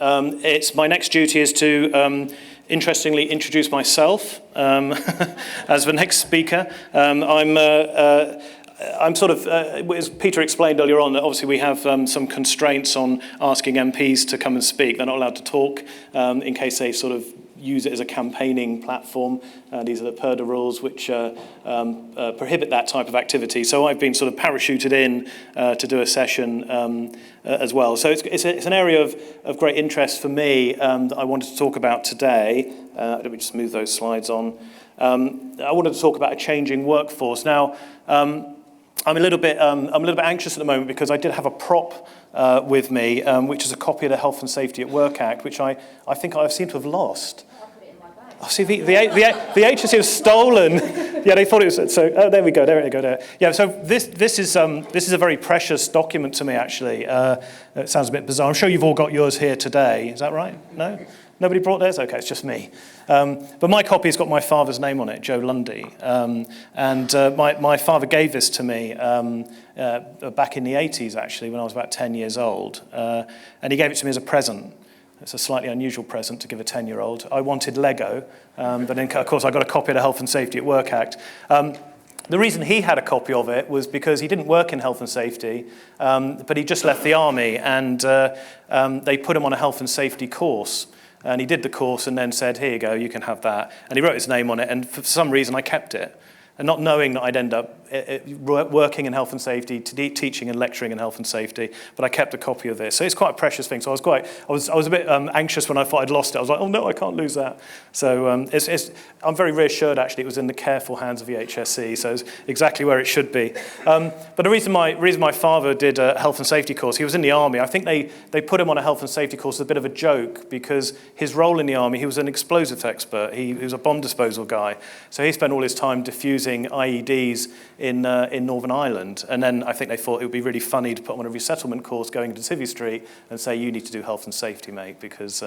It's my next duty is to, interestingly, introduce myself as the next speaker. I'm sort of, as Peter explained earlier on, that obviously we have some constraints on asking MPs to come and speak. They're not allowed to talk in case they sort of use it as a campaigning platform. These are the PERDA rules which prohibit that type of activity. So I've been sort of parachuted in to do a session as well. So it's an area of great interest for me that I wanted to talk about today. Let me just move those slides on. I wanted to talk about a changing workforce. Now, I'm a little bit anxious at the moment because I did have a prop with me, which is a copy of the Health and Safety at Work Act, which I think I seem to have lost. Oh, see, the HSE has stolen. Yeah, they thought it was. So there we go. There. Yeah. So this is a very precious document to me. Actually, it sounds a bit bizarre. I'm sure you've all got yours here today. Is that right? No. Nobody brought theirs? Okay, it's just me. But my copy's got my father's name on it, Joe Lundy. And my father gave this to me back in the 80s, actually, when I was about 10 years old. And he gave it to me as a present. It's a slightly unusual present to give a 10-year-old. I wanted Lego, but then, of course, I got a copy of the Health and Safety at Work Act. The reason he had a copy of it was because he didn't work in health and safety, but he just left the army, and they put him on a health and safety course. And he did the course and then said, here you go, you can have that. And he wrote his name on it, and for some reason I kept it. And not knowing that I'd end up working in health and safety, teaching and lecturing in health and safety, but I kept a copy of this. So it's quite a precious thing. So I was a bit anxious when I thought I'd lost it. I was like, oh no, I can't lose that. So I'm very reassured actually it was in the careful hands of the HSE. So it's exactly where it should be. But the reason my father did a health and safety course, he was in the army. I think they put him on a health and safety course as a bit of a joke because his role in the army, he was an explosives expert. He was a bomb disposal guy. So he spent all his time diffusing IEDs in Northern Ireland, and then I think they thought it would be really funny to put him on a resettlement course going into Civvy Street and say, you need to do health and safety, mate, because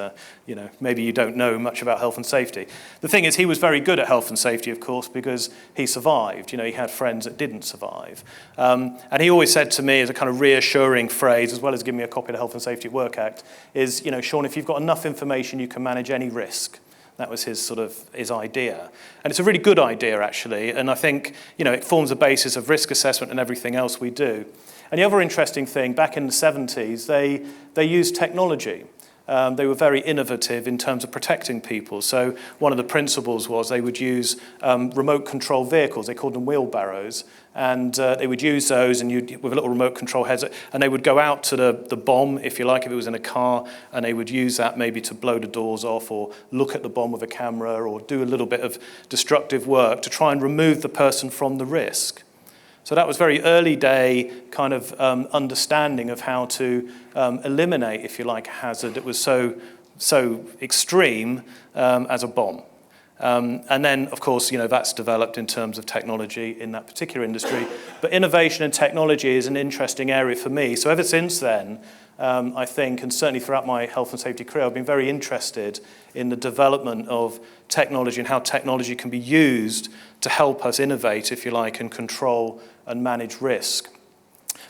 maybe you don't know much about health and safety. The thing is, he was very good at health and safety, of course, because he survived. He had friends that didn't survive, and he always said to me as a kind of reassuring phrase, as well as giving me a copy of the Health and Safety at Work Act, is, Shaun, if you've got enough information, you can manage any risk. That was his idea. And it's a really good idea, actually. And I think, it forms the basis of risk assessment and everything else we do. And the other interesting thing, back in the 70s, they used technology. They were very innovative in terms of protecting people. So one of the principles was they would use remote control vehicles. They called them wheelbarrows. And they would use those with a little remote control headset. And they would go out to the bomb, if you like, if it was in a car. And they would use that maybe to blow the doors off or look at the bomb with a camera or do a little bit of destructive work to try and remove the person from the risk. So that was very early day kind of understanding of how to eliminate, if you like, a hazard that was so extreme as a bomb. And then, of course, that's developed in terms of technology in that particular industry. But innovation and technology is an interesting area for me. So ever since then, I think, and certainly throughout my health and safety career, I've been very interested in the development of technology and how technology can be used to help us innovate, if you like, and control and manage risk.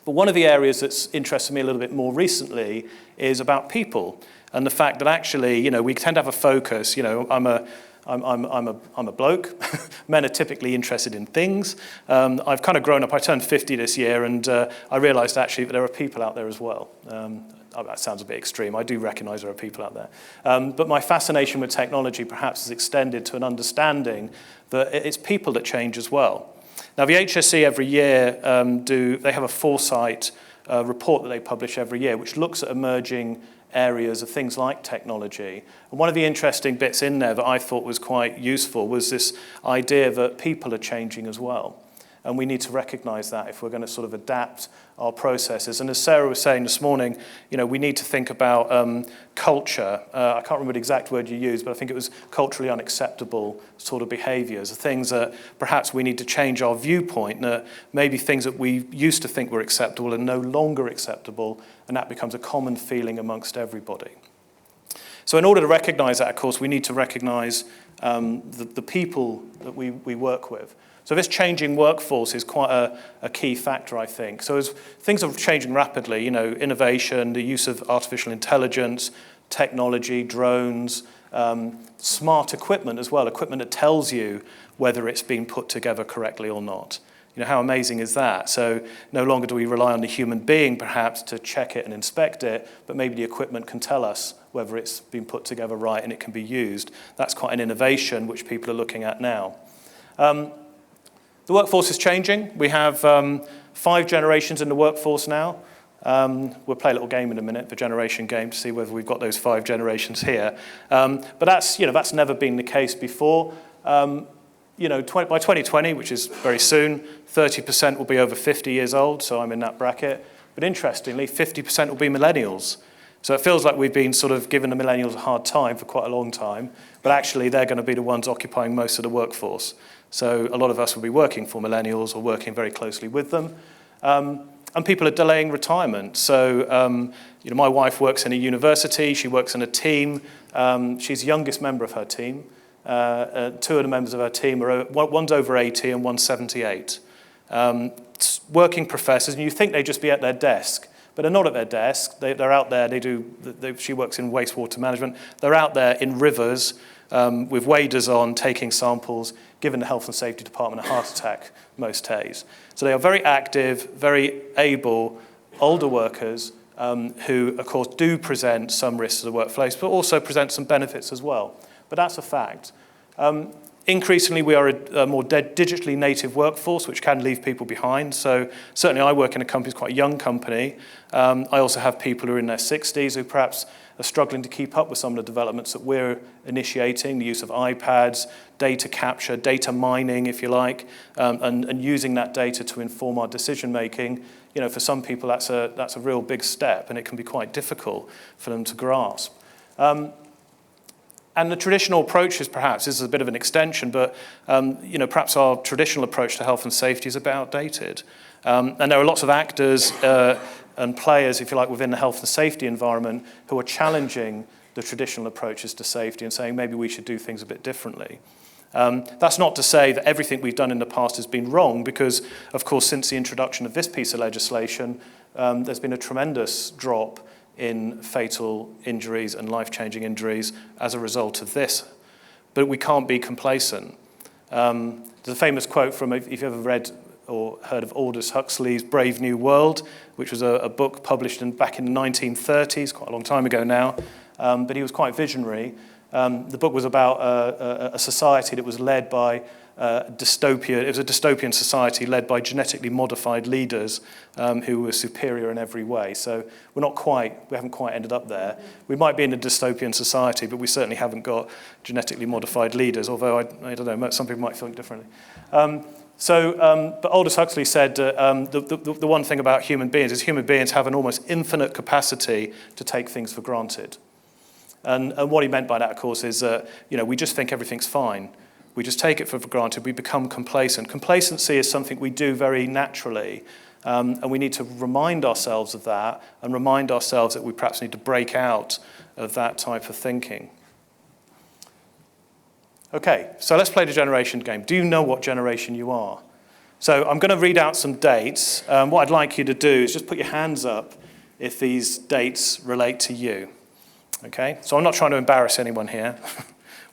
But one of the areas that's interested me a little bit more recently is about people and the fact that actually, we tend to have a focus. I'm a bloke. Men are typically interested in things. I've kind of grown up. I turned 50 this year, and I realised actually that there are people out there as well. That sounds a bit extreme. I do recognise there are people out there. But my fascination with technology perhaps is extended to an understanding that it's people that change as well. Now, the HSE every year they have a foresight report that they publish every year, which looks at emerging areas of things like technology. And one of the interesting bits in there that I thought was quite useful was this idea that people are changing as well. And we need to recognise that if we're going to sort of adapt our processes. And as Sarah was saying this morning, we need to think about culture. I can't remember the exact word you used, but I think it was culturally unacceptable sort of behaviours, things that perhaps we need to change our viewpoint, that maybe things that we used to think were acceptable are no longer acceptable, and that becomes a common feeling amongst everybody. So in order to recognise that, of course, we need to recognise the people that we work with. So this changing workforce is quite a key factor, I think. So as things are changing rapidly, innovation, the use of artificial intelligence, technology, drones, smart equipment as well, equipment that tells you whether it's been put together correctly or not. You know, how amazing is that? So no longer do we rely on the human being, perhaps, to check it and inspect it, but maybe the equipment can tell us whether it's been put together right and it can be used. That's quite an innovation which people are looking at now. The workforce is changing. We have 5 generations in the workforce now. We'll play a little game in a minute, the generation game, to see whether we've got those 5 generations here. But that's never been the case before. By 2020, which is very soon, 30% will be over 50 years old, so I'm in that bracket. But interestingly, 50% will be millennials. So it feels like we've been sort of giving the millennials a hard time for quite a long time, but actually they're going to be the ones occupying most of the workforce. So a lot of us will be working for millennials or working very closely with them. And people are delaying retirement. So my wife works in a university, she works in a team, she's the youngest member of her team. 2 of the members of our team, one's over 80 and one's 78. Working professors, and you think they'd just be at their desk, but they're not at their desk. They're out there. She works in wastewater management. They're out there in rivers with waders on, taking samples, giving the health and safety department a heart attack most days. So they are very active, very able, older workers who, of course, do present some risks to the workplace, but also present some benefits as well. But that's a fact. Increasingly, we are a more digitally native workforce, which can leave people behind. So certainly I work in a company, it's quite a young company. I also have people who are in their 60s who perhaps are struggling to keep up with some of the developments that we're initiating, the use of iPads, data capture, data mining, if you like, and using that data to inform our decision making. You know, for some people, that's a real big step, and it can be quite difficult for them to grasp. And the traditional approaches, perhaps, this is a bit of an extension, but perhaps our traditional approach to health and safety is a bit outdated. And there are lots of actors and players, if you like, within the health and safety environment who are challenging the traditional approaches to safety and saying maybe we should do things a bit differently. That's not to say that everything we've done in the past has been wrong, because, of course, since the introduction of this piece of legislation, there's been a tremendous drop in fatal injuries and life-changing injuries as a result of this. But we can't be complacent. There's a famous quote from, if you've ever read or heard of Aldous Huxley's Brave New World, which was a book published back in the 1930s, quite a long time ago now, but he was quite visionary. The book was about a society that was led by dystopia. It was a dystopian society led by genetically modified leaders who were superior in every way. So we haven't quite ended up there. We might be in a dystopian society, but we certainly haven't got genetically modified leaders, although I don't know, some people might think differently. But Aldous Huxley said the one thing about human beings is human beings have an almost infinite capacity to take things for granted. And what he meant by that, of course, is we just think everything's fine. We just take it for granted. We become complacent. Complacency is something we do very naturally, and we need to remind ourselves of that and remind ourselves that we perhaps need to break out of that type of thinking. Okay, so let's play the generation game. Do you know what generation you are? So I'm going to read out some dates. What I'd like you to do is just put your hands up if these dates relate to you. Okay, so I'm not trying to embarrass anyone here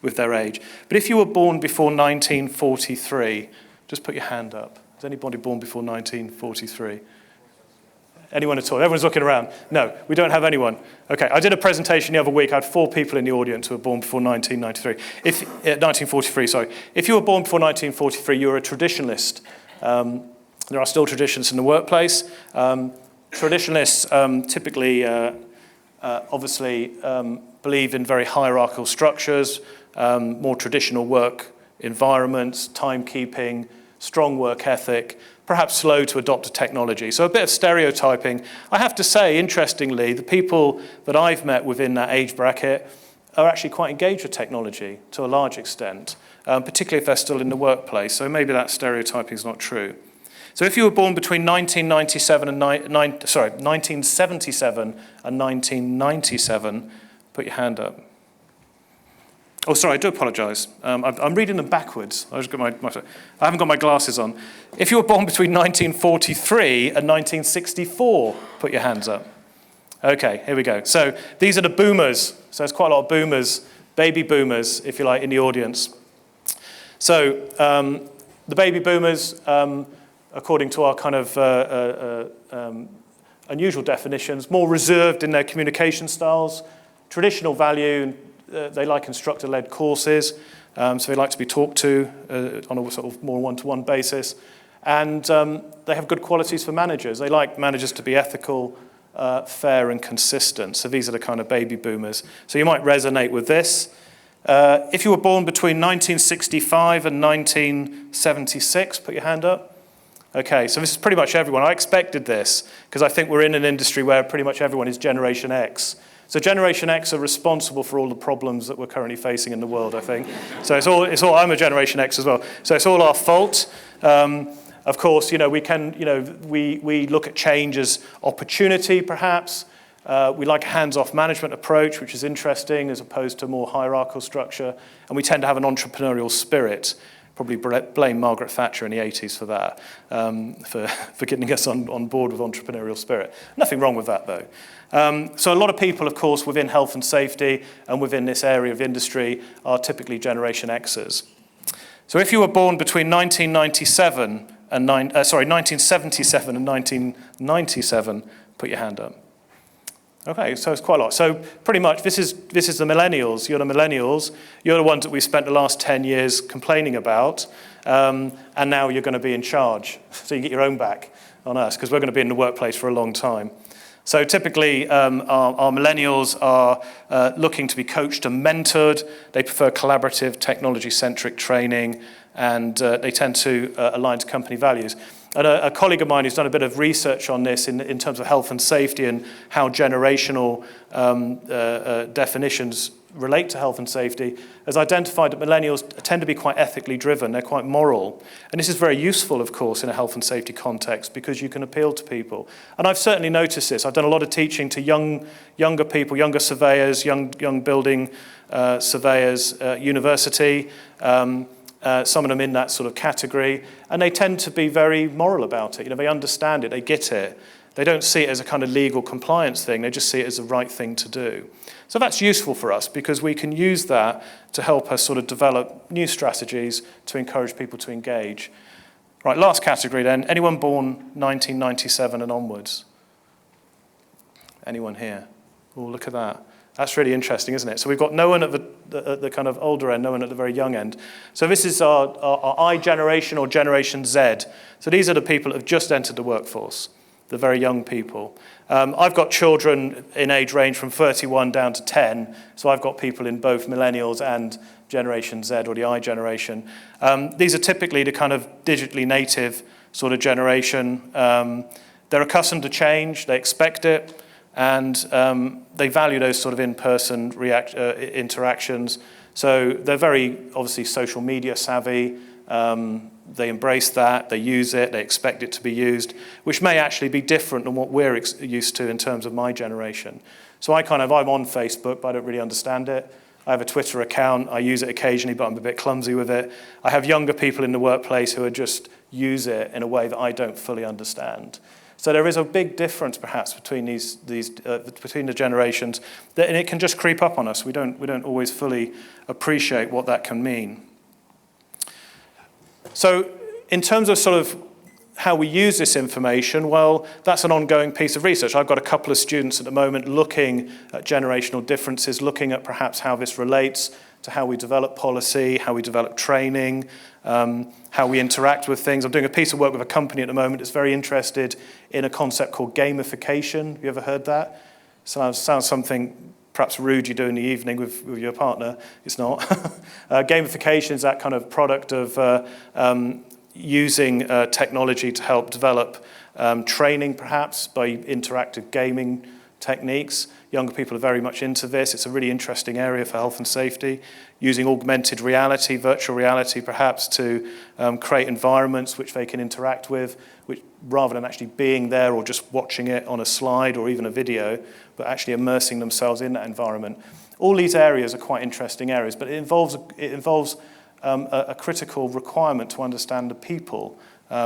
with their age. But if you were born before 1943, just put your hand up. Is anybody born before 1943? Anyone at all? Everyone's looking around. No, we don't have anyone. Okay, I did a presentation the other week. I had 4 people in the audience who were born before 1943. Sorry. If you were born before 1943, you were a traditionalist. There are still traditions in the workplace. Traditionalists typically, obviously, believe in very hierarchical structures, more traditional work environments, timekeeping, strong work ethic, perhaps slow to adopt a technology. So a bit of stereotyping. I have to say, interestingly, the people that I've met within that age bracket are actually quite engaged with technology to a large extent, particularly if they're still in the workplace. So maybe that stereotyping is not true. So if you were born between 1977 and 1997, put your hand up. Oh, sorry, I do apologise. I'm reading them backwards. I haven't got my glasses on. If you were born between 1943 and 1964, put your hands up. Okay, here we go. So these are the boomers. So there's quite a lot of boomers, baby boomers, if you like, in the audience. So the baby boomers, according to our kind of unusual definitions, more reserved in their communication styles, traditional value, they like instructor-led courses, so they like to be talked to on a sort of more one-to-one basis. And they have good qualities for managers. They like managers to be ethical, fair and consistent. So these are the kind of baby boomers. So you might resonate with this. If you were born between 1965 and 1976, put your hand up. Okay, so this is pretty much everyone. I expected this because I think we're in an industry where pretty much everyone is Generation X. So Generation X are responsible for all the problems that we're currently facing in the world, I think. So it's all. I'm a Generation X as well. So it's all our fault. Of course, we look at change as opportunity, perhaps. We like a hands-off management approach, which is interesting, as opposed to a more hierarchical structure. And we tend to have an entrepreneurial spirit. Probably blame Margaret Thatcher in the 80s for that, for getting us on board with entrepreneurial spirit. Nothing wrong with that, though. So a lot of people, of course, within health and safety and within this area of industry are typically Generation Xers. So if you were born between 1977 and 1997, put your hand up. Okay, so it's quite a lot. So pretty much this is the millennials. You're the millennials. You're the ones that we've spent the last 10 years complaining about, and now you're going to be in charge. So you get your own back on us, because we're going to be in the workplace for a long time. So typically, our millennials are looking to be coached and mentored. They prefer collaborative, technology-centric training, and they tend to align to company values. And a colleague of mine who's done a bit of research on this in terms of health and safety and how generational definitions relate to health and safety, has identified that millennials tend to be quite ethically driven. They're quite moral. And this is very useful, of course, in a health and safety context because you can appeal to people. And I've certainly noticed this. I've done a lot of teaching to younger people, younger surveyors, young building surveyors, university, some of them in that sort of category, and they tend to be very moral about it. They understand it, they get it. They don't see it as a kind of legal compliance thing, they just see it as the right thing to do. So that's useful for us because we can use that to help us sort of develop new strategies to encourage people to engage. Right, last category then, anyone born 1997 and onwards? Anyone here? Oh, look at that. That's really interesting, isn't it? So we've got no one at the kind of older end, no one at the very young end. So this is our I generation or Generation Z. So these are the people that have just entered the workforce, the very young people. I've got children in age range from 31 down to 10, so I've got people in both millennials and Generation Z or the I generation. These are typically the kind of digitally native sort of generation. They're accustomed to change, they expect it, and they value those sort of in-person interactions. So they're very, obviously, social media savvy. They embrace that, they use it, they expect it to be used, which may actually be different than what we're used to in terms of my generation. So I'm on Facebook, but I don't really understand it. I have a Twitter account, I use it occasionally, but I'm a bit clumsy with it. I have younger people in the workplace who just use it in a way that I don't fully understand. So there is a big difference, perhaps, between between the generations, and it can just creep up on us. We don't always fully appreciate what that can mean. So, in terms of sort of how we use this information, well, that's an ongoing piece of research. I've got a couple of students at the moment looking at generational differences, looking at perhaps how this relates to how we develop policy, how we develop training, how we interact with things. I'm doing a piece of work with a company at the moment that's very interested in a concept called gamification. Have you ever heard that? Sounds something perhaps rude you do in the evening with your partner. It's not. Gamification is that kind of product of using technology to help develop training, perhaps, by interactive gaming techniques. Younger people are very much into this. It's a really interesting area for health and safety. Using augmented reality, virtual reality, perhaps, to create environments which they can interact with, which, rather than actually being there or just watching it on a slide or even a video, but actually immersing themselves in that environment. All these areas are quite interesting areas, but it involves a critical requirement to understand the people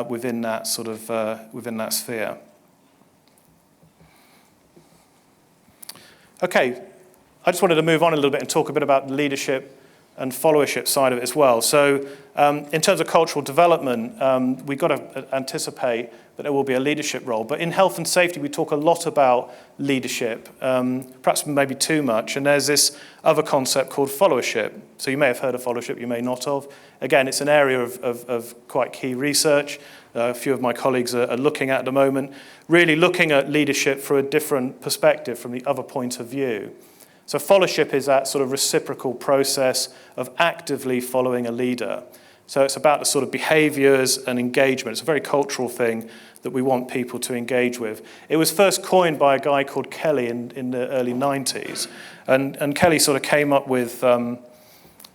within that sphere. Okay, I just wanted to move on a little bit and talk a bit about the leadership and followership side of it as well. So in terms of cultural development, we've got to anticipate that there will be a leadership role. But in health and safety, we talk a lot about leadership, perhaps maybe too much. And there's this other concept called followership. So you may have heard of followership, you may not have. Again, it's an area of quite key research. A few of my colleagues are looking at the moment, really looking at leadership from a different perspective, from the other point of view. So followership is that sort of reciprocal process of actively following a leader. So it's about the sort of behaviours and engagement. It's a very cultural thing that we want people to engage with. It was first coined by a guy called Kelly in the early 90s. And Kelly sort of came up with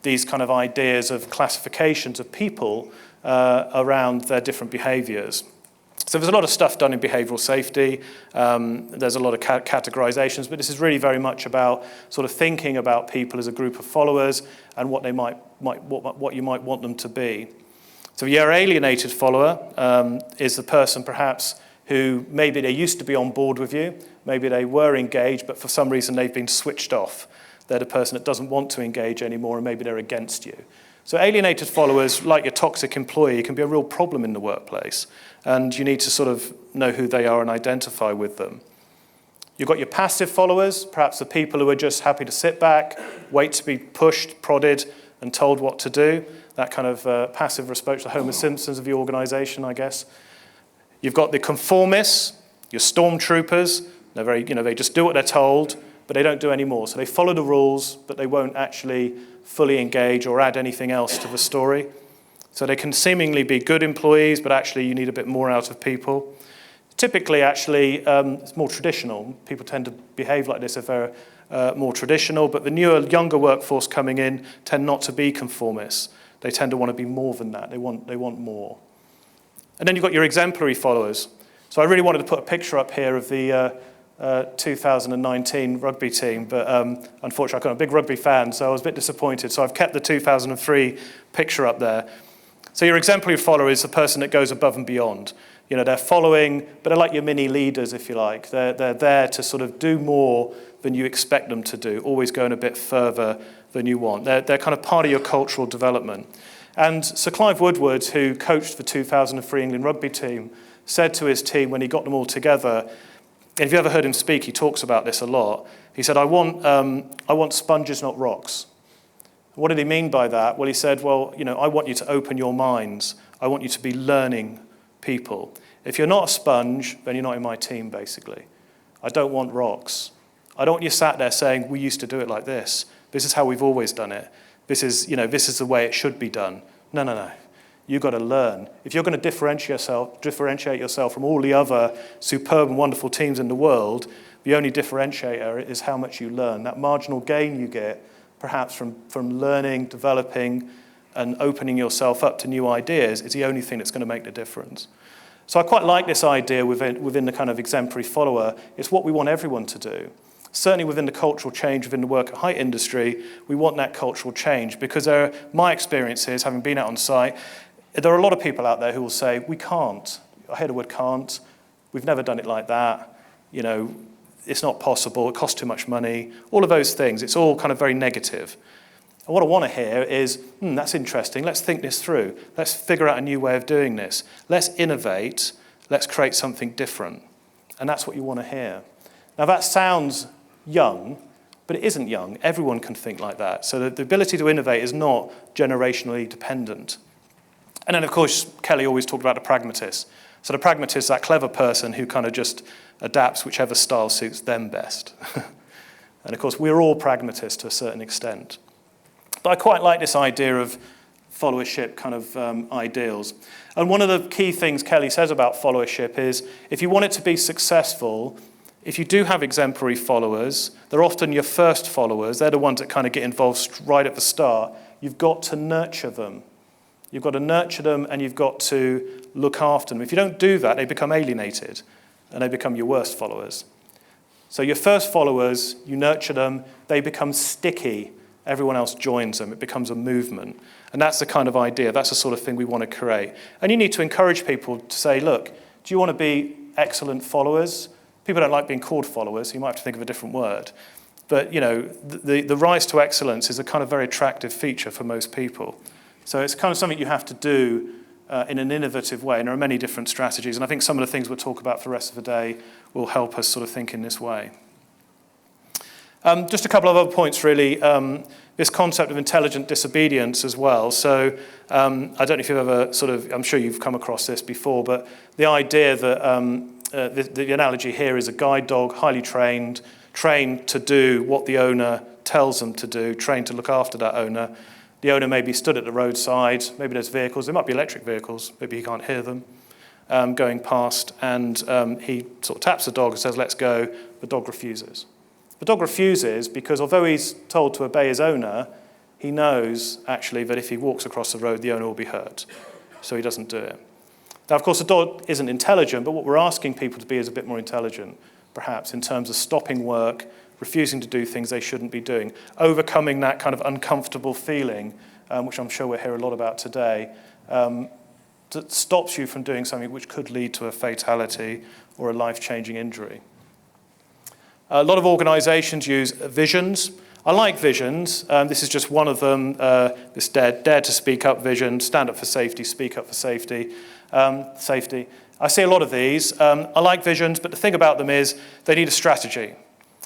these kind of ideas of classifications of people around their different behaviours. So there's a lot of stuff done in behavioural safety. There's a lot of categorisations, but this is really very much about sort of thinking about people as a group of followers and what they what you might want them to be. So your alienated follower is the person perhaps who maybe they used to be on board with you, maybe they were engaged, but for some reason they've been switched off. They're the person that doesn't want to engage anymore, and maybe they're against you. So alienated followers, like your toxic employee, can be a real problem in the workplace, and you need to sort of know who they are and identify with them. You've got your passive followers, perhaps the people who are just happy to sit back, wait to be pushed, prodded, and told what to do. That kind of passive response, the Homer Simpsons of the organisation, I guess. You've got the conformists, your stormtroopers. They're very, they just do what they're told, but they don't do any more. So they follow the rules, but they won't actually fully engage or add anything else to the story. So they can seemingly be good employees, but actually you need a bit more out of people. Typically, actually, it's more traditional. People tend to behave like this if they're more traditional, but the newer, younger workforce coming in tend not to be conformists. They tend to want to be more than that. They want more. And then you've got your exemplary followers. So I really wanted to put a picture up here of the 2019 rugby team, but unfortunately I'm a big rugby fan, so I was a bit disappointed. So I've kept the 2003 picture up there. So your exemplary follower is the person that goes above and beyond. They're following, but they're like your mini leaders, if you like. They're there to sort of do more than you expect them to do, always going a bit further than you want. They're kind of part of your cultural development. And Sir Clive Woodward, who coached the 2003 England rugby team, said to his team when he got them all together, and if you ever heard him speak, he talks about this a lot. He said, I want sponges, not rocks. What did he mean by that? Well, he said, I want you to open your minds. I want you to be learning people. If you're not a sponge, then you're not in my team, basically. I don't want rocks. I don't want you sat there saying, we used to do it like this. This is how we've always done it. This is the way it should be done. No. You've got to learn. If you're going to differentiate yourself from all the other superb and wonderful teams in the world, the only differentiator is how much you learn. That marginal gain you get, perhaps from learning, developing, and opening yourself up to new ideas, is the only thing that's going to make the difference. So I quite like this idea within the kind of exemplary follower. It's what we want everyone to do. Certainly within the cultural change within the work at height industry, we want that cultural change because my experience is, having been out on site, there are a lot of people out there who will say, we can't. I hear the word can't. We've never done it like that. It's not possible. It costs too much money. All of those things. It's all kind of very negative. And what I want to hear is, that's interesting. Let's think this through. Let's figure out a new way of doing this. Let's innovate. Let's create something different. And that's what you want to hear. Now that sounds young, but it isn't young. Everyone can think like that. So the ability to innovate is not generationally dependent. And then, of course, Kelly always talked about the pragmatist. So the pragmatist is that clever person who kind of just adapts whichever style suits them best. And, of course, we're all pragmatists to a certain extent. But I quite like this idea of followership kind of ideals. And one of the key things Kelly says about followership is if you want it to be successful, if you do have exemplary followers, they're often your first followers. They're the ones that kind of get involved right at the start. You've got to nurture them. You've got to nurture them and you've got to look after them. If you don't do that, they become alienated and they become your worst followers. So your first followers, you nurture them, they become sticky. Everyone else joins them. It becomes a movement. And that's the kind of idea. That's the sort of thing we want to create. And you need to encourage people to say, look, do you want to be excellent followers? People don't like being called followers, so you might have to think of a different word. But the rise to excellence is a kind of very attractive feature for most people. So it's kind of something you have to do in an innovative way, and there are many different strategies. And I think some of the things we'll talk about for the rest of the day will help us sort of think in this way. Just a couple of other points, really. This concept of intelligent disobedience as well. So I don't know if you've ever I'm sure you've come across this before, but the idea that the analogy here is a guide dog, highly trained to do what the owner tells them to do, trained to look after that owner. The owner may be stood at the roadside, maybe there's vehicles, there might be electric vehicles, maybe he can't hear them going past, and he sort of taps the dog and says, let's go. The dog refuses. The dog refuses because although he's told to obey his owner, he knows actually that if he walks across the road, the owner will be hurt. So he doesn't do it. Now, of course, the dog isn't intelligent, but what we're asking people to be is a bit more intelligent, perhaps, in terms of stopping work, refusing to do things they shouldn't be doing, overcoming that kind of uncomfortable feeling, which I'm sure we'll hear a lot about today, that stops you from doing something which could lead to a fatality or a life-changing injury. A lot of organizations use visions. I like visions. This is just one of them, this dare to speak up vision, stand up for safety, speak up for safety. Safety. I see a lot of these. I like visions, but the thing about them is they need a strategy.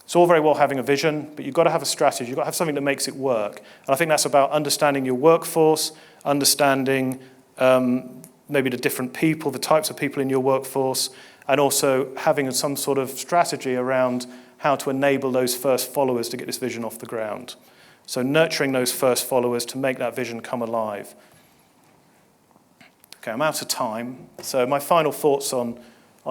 It's all very well having a vision, but you've got to have a strategy. You've got to have something that makes it work. And I think that's about understanding your workforce, understanding maybe the different people, the types of people in your workforce, and also having some sort of strategy around how to enable those first followers to get this vision off the ground. So nurturing those first followers to make that vision come alive. Okay, I'm out of time. So my final thoughts on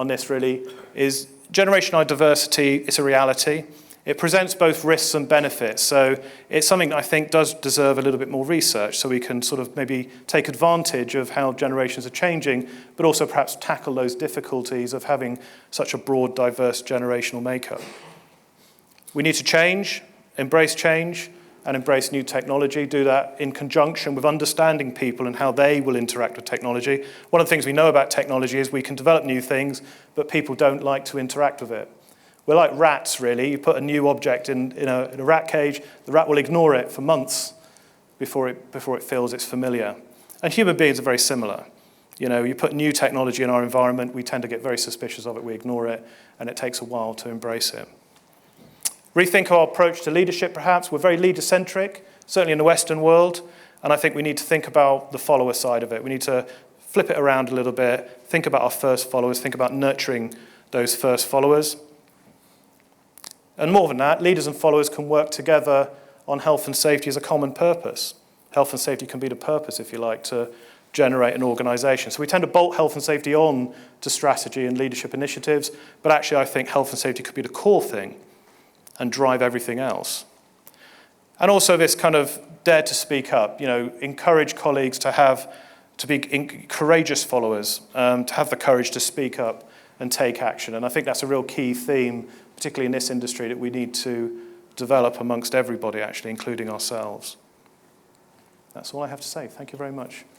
this really is generational diversity is a reality. It presents both risks and benefits. So it's something that I think does deserve a little bit more research so we can sort of maybe take advantage of how generations are changing, but also perhaps tackle those difficulties of having such a broad, diverse generational makeup. We need to change, and embrace new technology, do that in conjunction with understanding people and how they will interact with technology. One of the things we know about technology is we can develop new things, but people don't like to interact with it. We're like rats, really. You put a new object in a rat cage, the rat will ignore it for months before it feels it's familiar. And human beings are very similar. You put new technology in our environment, we tend to get very suspicious of it, we ignore it, and it takes a while to embrace it. Rethink our approach to leadership, perhaps. We're very leader-centric, certainly in the Western world, and I think we need to think about the follower side of it. We need to flip it around a little bit, think about our first followers, think about nurturing those first followers. And more than that, leaders and followers can work together on health and safety as a common purpose. Health and safety can be the purpose, if you like, to generate an organization. So we tend to bolt health and safety on to strategy and leadership initiatives, but actually I think health and safety could be the core thing and drive everything else. And also this kind of dare to speak up, encourage colleagues to be courageous followers, to have the courage to speak up and take action. And I think that's a real key theme, particularly in this industry, that we need to develop amongst everybody, actually, including ourselves. That's all I have to say. Thank you very much.